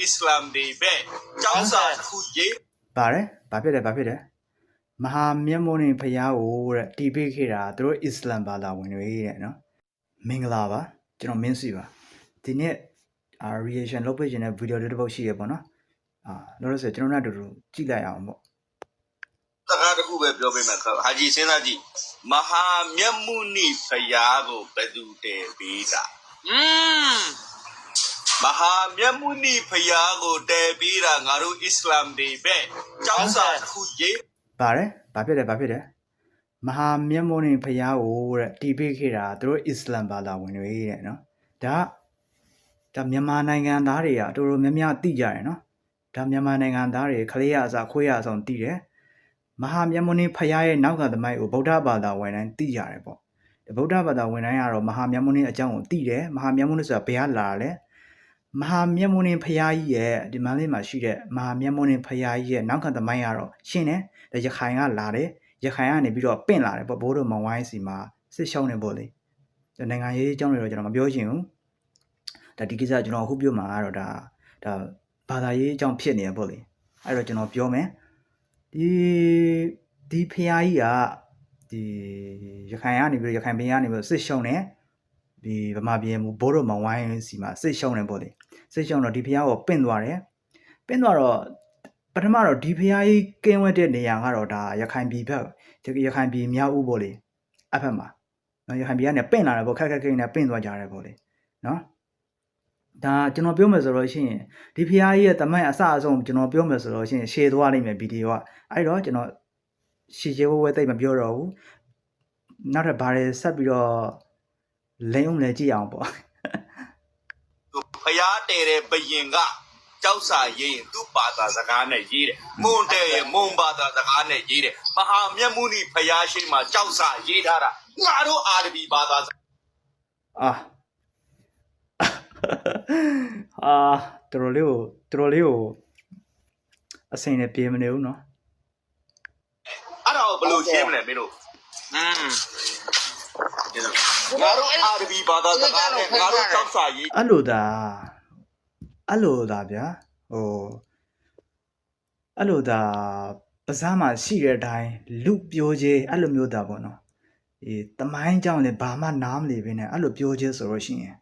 Islam တွေပဲကျောင်းစာတစ်ခုရေးပါတယ်ဘာဖြစ်တယ်မဟာမျက်မှောင်းနေဖျားကိုတဲ့တီးပေးခဲ့တာသူတို့အစ္စလမ်ဘာသာဝင်တွေတဲ့နော်မင်္ဂလာပါကျွန်တော်မင်းစီပါဒီနေ့reaction လုပ်ပေးခြင်းတဲ့ဗီဒီယိုလေးတစ်ပုဒ်ရှိရပေါ့နော်လို့လို့ဆိုကျွန်တော်တို့အတူတူကြည့်လိုက်အောင်ပေါ့စကားတစ်ခုပဲပြောပေးမယ်ဟာကြီးစဉ်းစားကြည့်မဟာမျက်မှုနိဖျားကိုဘယ်သူတည်ပေးတာမဟာမျက်မှုနိဖျားကိုတည်ပေးတာငါတို့အစ္စလာမ်တွေပဲကျောင်းစာတစ်ခုရေးပါတယ်ဘာဖြစ်တယ်မဟာမျက်မှောင်းနေဖျားကိုတဲ့တီးပေးခဲ့တာသူတို့အစ္စလမ်ဘာသာဝင်တွေတဲ့နော်ဒါမြန်မာနိုင်ငံသားတွေကအတော်တော်များများသိကြတယ်နော်ဒါမြန်မာနိုင်ငံသားတွေခလေးရအစားခွေးရအောင်သိတယ်မဟာမျက်မှောင်းနေဖျားရဲ့နောက်ကသမိုင်းကိုဗုဒ္ဓဘာသာဝင်တိုင်းသိကြတယ်ပေါ့ဗုဒ္ဓဘာသာဝင်တိုင်းကတော့မဟာမျက်မှောင်းနေအကြောင်းကိုသိတယ်မဟာမျက်မှောင်းနေဆိုတာဘယ်ကလာလဲမဟာမျက်မှောင်းနေဖျားကြီးရဲ့ဒီမန်းလေးမှာရှိတဲ့မဟာမျက်မှောင်းနေဖျားကြီးရဲ့နောက်ကသမိုင်းကတော့ရှင်းတယ်ဒါရခိုင်ကလာတယ်ရခိုင်ကနေပြီးတော့ပင့်လာတယ်ပေါ့ဘိုးတို့မောင်ဝိုင်းစီမှာစစ်ရှောင်းနေပေါ့လေနိုင်ငံရေးအကြောင်းတွေတော့ကျွန်တော်မပြောချင်ဘူးဒါဒီကိစ္စကျွန်တော်အခုပြောမှာကတော့ဒါဘာသာရေးအကြောင်းဖြစ်နေရပေါ့လေအဲ့တော့ကျွန်တော်ပြောမယ်ဒီဖျားကြီးကဒီရခိုင်ကနေပြီးရခိုင်ပြည်ကနေပြီးစစ်ရှောင်းနေဒီဗမာပြည်မှာဘိုးတို့မောင်ဝိုင်းစီမှာစစ်ရှောင်းနေပေါ့လေစစ်ရှောင်းတော့ဒီဖျားကိုပင့်သွားတယ်ပင့်သွားတော့ပထမတော့ဒီဖျားကြီးကင်းဝဲတဲ့နေရာကတော့ဒါရခိုင်ပြည်ဘက်ရခိုင်ပြည်မြောက်ဦးပေါ့လေအဖက်မှာနော်ရခိုင်ပြည်ကနေပင့်လာတယ်ပေါ့ခက်နေပင့်သွားကြတယ်ပေါ့လေနော်ဒါကျွန်တော်ပြောမယ်ဆိုတော့ရှင်းဒီဖျားကြီးရဲ့တမိုင်းအစအဆုံးကျွန်တော်ပြောမယ်ဆိုတော့ရှင်းရှည်သွားလိမ့်မယ်ဗီဒီယိုကအဲ့တော့ကျွန်တော်ရှည်ဝဲတိတ်မပြောတော့ဘူးနောက်ထပ်ဘာတွေဆက်ပြီးတော့လိမ့်အောင်လဲကြည့်အောင်ပေါ့ဖျားတဲတဲ့ဘယင်ကကျောက်စာရေးရင်သူ့ဘာသာစကားနဲ့ရေးတယ်မွန်တဲ့ရဲ့မွန်ဘာသာစကားနဲ့ရေးတယ်မဟာမျက်မှုနိဖျားရှိမှကျောက်စာရေးထားတာငါတို့အာရဘီဘာသာတော်တော်လေးကိုအစိမ့်နဲ့ပြေးမနေဘူးနော်အဲ့ဒါကိုဘယ်လိုရှင်းမလဲမင်းတို့ငါတို့အာရဘီဘာသာစကားနဲ့ငါတို့ကျောက်စာရေးအဲ့လိုသာဗျာအဲ့လိုသာပဇာမှာရှိတဲ့အတိုင်းလူပြောခြင်းအဲ့လိုမျိုးတာပေါ့နော်တမိုင်းကြောင့်လည်းဘာမှနားမလည်ဘဲနဲ့အဲ့လိုပြောခြင်းဆိုလို့ရှိရင်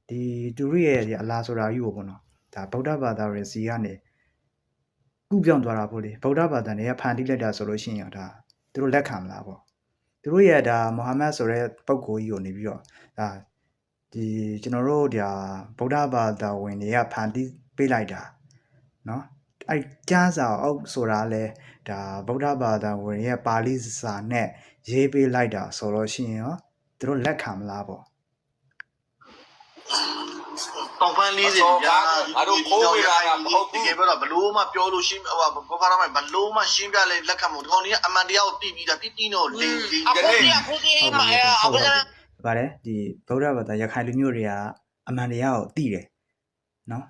ဒီသူတို့ရဲ့အလားဆိုတာကြီးပေါ့နော်ဒါဗုဒ္ဓဘာသာရဲ့စီကနေကုပြောင်းသွားတာပေါ့လေဗုဒ္ဓဘာသာနဲ့ဖန်တီးလိုက်တာဆိုလို့ရှိရင်ဒါသူတို့လက်ခံမလားပေါ့သူတို့ရဲ့ဒါမိုဟာမက်ဆိုတဲ့ပုဂ္ဂိုလ်ကြီးကိုနေပြီးတော့ဒါဒီကျွန်တော်တို့ဒါဗုဒ္ဓဘာသာဝင်တွေကဖန်တီးပေးလိုက်တာနော်အဲ့ကျမ်းစာအုပ်ဆိုတာလဲဒါဗုဒ္ဓဘာသာဝင်ရဲ့ပါဠိစာနဲ့ရေးပေးလိုက်တာဆိုလို့ရှိရင်ရောသူတို့လက်ခံမလားပေါ့တောင်ပန်း40ကြာငါတို့ခိုးဝေလာတာမဟုတ်ဘူးတကယ်ပြောတော့ဘလို့မှပြောလို့ရှင်းဟိုဘောဖားတော့ဘလို့မှရှင်းပြလဲလက်ခံမှုဒီကောင်ကြီးကအမှန်တရားကိုသိပြီးတာတိတော့လင်းဒီကနေ့ဗါတယ်ဒီဗုဒ္ဓဘာသာရခိုင်လူမျိုးတွေကအမှန်တရားကိုသိတယ်နော်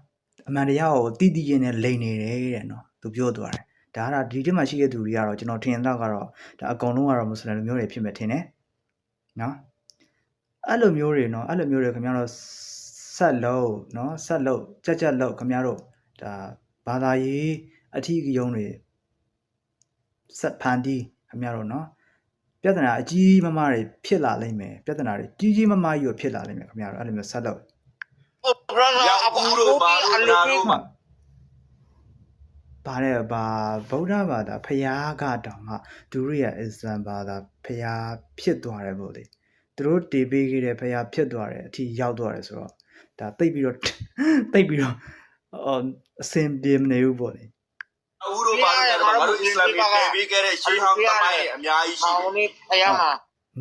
အမှန်တရားကိုသိချင်းနဲ့လိန်နေတယ်တဲ့နော်သူပြောသွားတယ်ဒါကဒီတက်မှာရှိတဲ့သူတွေကတော့ကျွန်တော်ထင်တော့ကတော့ဒါအကုန်လုံးကတော့မွတ်စလင်လူမျိုးတွေဖြစ်မယ်ထင်တယ်နော်အဲ့လိုမျိုးတွေနော်အဲ့လိုမျိုးတွေခင်ဗျားတို့ဆက်လို့နော်ဆက်လို့ကြက်လို့ခင်ဗျားတို့ဒါဘာသာရေးအထီးကယုံတွေဆက်ဖန်တီးခင်ဗျားတို့နော်ပြဿနာအကြီးမားမားတွေဖြစ်လာလိမ့်မယ်ပြဿနာတွေကြီးမားမားကြီးကိုဖြစ်လာလိမ့်မယ်ခင်ဗျားတို့အဲ့လိုမျိုးဆက်လို့ဘူးတို့ဘာလို့နာလို့မှာပါတယ်ဗုဒ္ဓဘာသာဖျားကတောင်မှသူတို့ရဲ့အစ္စလမ်ဘာသာဖျားဖြစ်သွားတယ်ပေါ့လေသူတို့တည်ပေးခဲ့တဲ့ဖျားဖြစ်သွားတယ်အထီးရောက်သွားတယ်ဆိုတော့ဒါတိတ်ပြီးတော့အစင်ပြေမနေဘူးပေါ့လေဘူးတို့ဘာလို့ငါတို့အစ္စလာမ်တွေပေးခဲ့တဲ့ရှေးဟောင်းသမိုင်းအများကြီးရှိတယ်ဖျားမှာ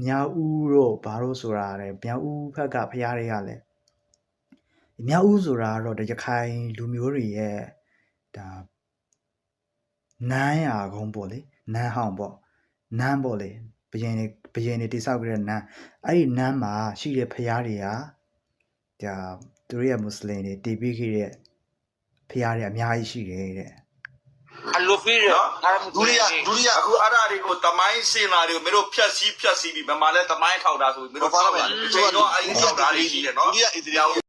မြောက်ဦးတို့ဘာလို့ဆိုတာလဲမြောက်ဦးဘက်ကဖျားတွေကလည်းမြောက်ဦးဆိုတာကတော့ရခိုင်လူမျိုးတွေရဲ့ဒါနန်းရာကုန်းပေါ့လေနန်းဟောင်းပေါ့နန်းပေါ့လေဘယင်တွေတိဆောက်ကြတဲ့နန်းအဲ့ဒီနန်းမှာရှိတဲ့ဖျားတွေကဒါသူတို့ရဲ့မွတ်စလင်တွေတည်ပြီးခဲ့တဲ့ဖျားတွေအများကြီးရှိတယ်တဲ့အလိုဖီးရဒူရီယာအခုအဲ့ဒါတွေကိုတမိုင်းစင်လာတွေကိုမင်းတို့ဖြတ်စီးပြီးဗမာလဲတမိုင်းထောက်တာဆိုမင်းတို့ဖောက်လာတယ်ချိန်တော့အဲ့ဒီထောက်တာလေးရှိတယ်နော်ဒူရီယာအစ္စလာမ်